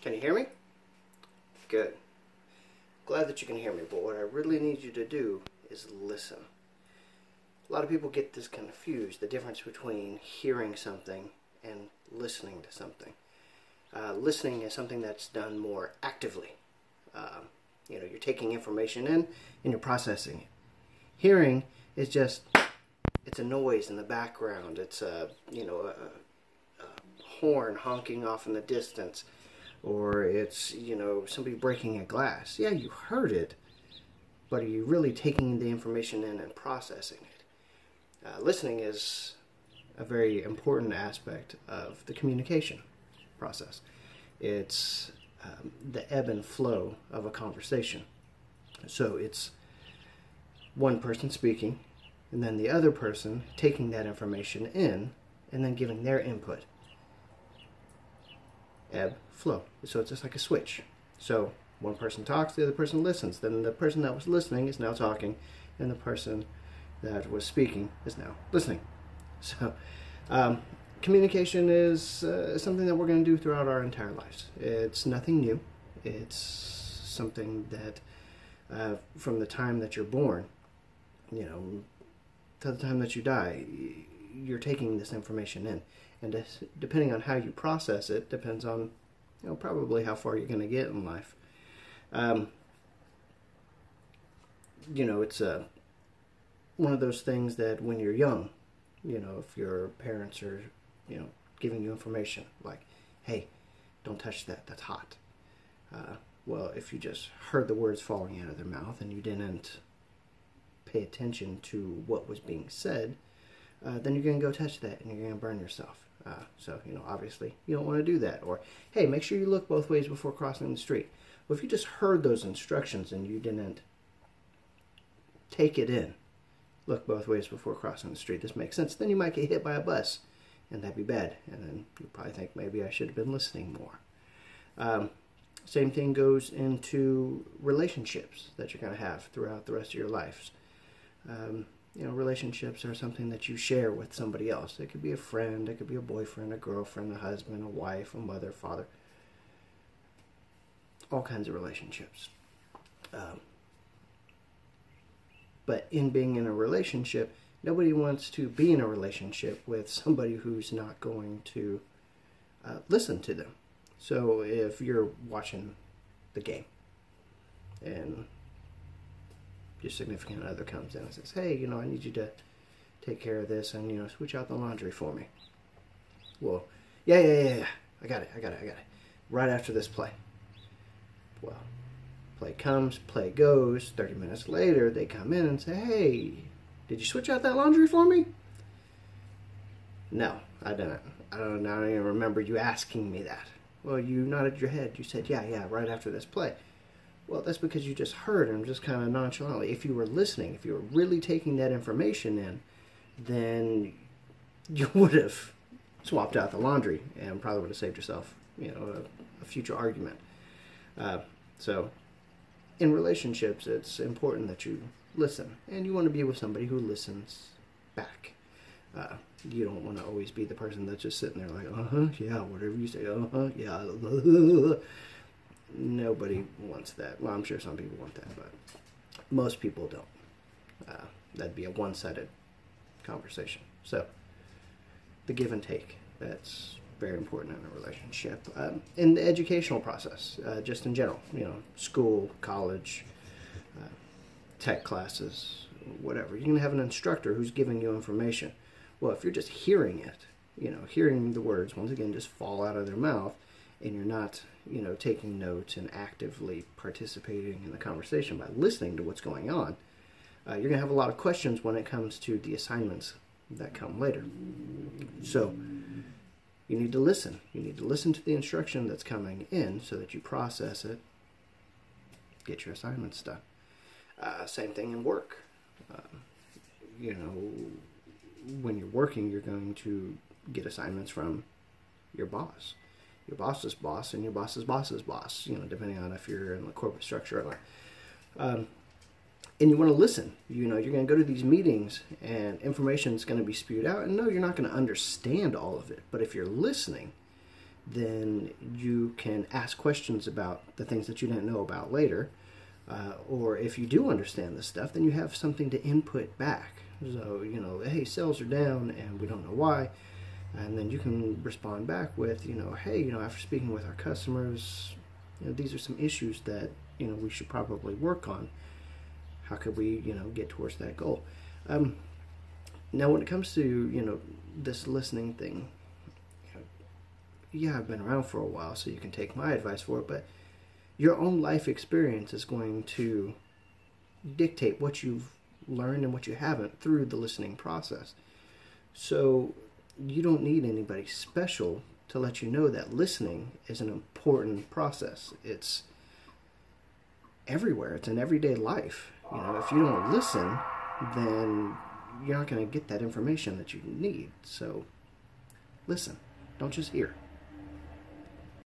Can you hear me? Good. Glad that you can hear me, but what I really need you to do is listen. A lot of people get this confused, the difference between hearing something and listening to something. Listening is something that's done more actively. You're taking information in and you're processing it. Hearing is just, it's a noise in the background. It's a horn honking off in the distance, or it's, somebody breaking a glass. Yeah, you heard it, but are you really taking the information in and processing it? Listening is a very important aspect of the communication process. It's the ebb and flow of a conversation. So it's one person speaking, and then the other person taking that information in, and then giving their input. Ebb, flow. So it's just like a switch. So one person talks, the other person listens. Then the person that was listening is now talking, and the person that was speaking is now listening. So communication is something that we're going to do throughout our entire lives. It's nothing new. It's something that from the time that you're born, to the time that you die, you're taking this information in. And depending on how you process it, depends on, probably how far you're going to get in life. It's one of those things that when you're young, if your parents are, giving you information like, hey, don't touch that, that's hot. Well, if you just heard the words falling out of their mouth and you didn't pay attention to what was being said, then you're going to go touch that and you're going to burn yourself. So, obviously you don't want to do that. Or, hey, make sure you look both ways before crossing the street. Well, if you just heard those instructions and you didn't take it in, look both ways before crossing the street, this makes sense, then you might get hit by a bus, and that'd be bad. And then you probably think, maybe I should have been listening more. Same thing goes into relationships that you're going to have throughout the rest of your lives. Relationships are something that you share with somebody else. It could be a friend, it could be a boyfriend, a girlfriend, a husband, a wife, a mother, father. All kinds of relationships. But in being in a relationship, nobody wants to be in a relationship with somebody who's not going to listen to them. So if you're watching the game and your significant other comes in and says, hey, I need you to take care of this and, switch out the laundry for me. Well, yeah. I got it. Right after this play. Well, play comes, play goes. 30 minutes later, they come in and say, hey, did you switch out that laundry for me? No, I didn't. I don't even remember you asking me that. Well, you nodded your head. You said, yeah, right after this play. Well, that's because you just heard and just kind of nonchalantly. If you were listening, if you were really taking that information in, then you would have swapped out the laundry and probably would have saved yourself, a future argument. So in relationships, it's important that you listen, and you want to be with somebody who listens back. You don't want to always be the person that's just sitting there like, yeah, whatever you say, yeah. Nobody wants that. Well, I'm sure some people want that, but most people don't. That'd be a one-sided conversation. So the give and take, that's very important in a relationship. In the educational process, just in general, school, college, tech classes, whatever. You can have an instructor who's giving you information. Well, if you're just hearing it, hearing the words, once again, just fall out of their mouth, and you're not, taking notes and actively participating in the conversation by listening to what's going on, you're going to have a lot of questions when it comes to the assignments that come later. So you need to listen. You need to listen to the instruction that's coming in so that you process it, get your assignments done. Same thing in work. When you're working, you're going to get assignments from your boss. Your boss's boss and your boss's boss's boss, depending on if you're in the corporate structure or not. And you want to listen. You're going to go to these meetings and information is going to be spewed out. And no, you're not going to understand all of it. But if you're listening, then you can ask questions about the things that you didn't know about later. Or if you do understand this stuff, then you have something to input back. So, you know, hey, sales are down and we don't know why. And then you can respond back with, you know, hey, you know, after speaking with our customers, you know, these are some issues that, you know, we should probably work on. How could we, you know, get towards that goal? Now, when it comes to, you know, this listening thing, you know, yeah, I've been around for a while, so you can take my advice for it, but your own life experience is going to dictate what you've learned and what you haven't through the listening process. So you don't need anybody special to let you know that listening is an important process. It's everywhere. It's in everyday life. You know, if you don't listen, then you're not going to get that information that you need. So listen. Don't just hear.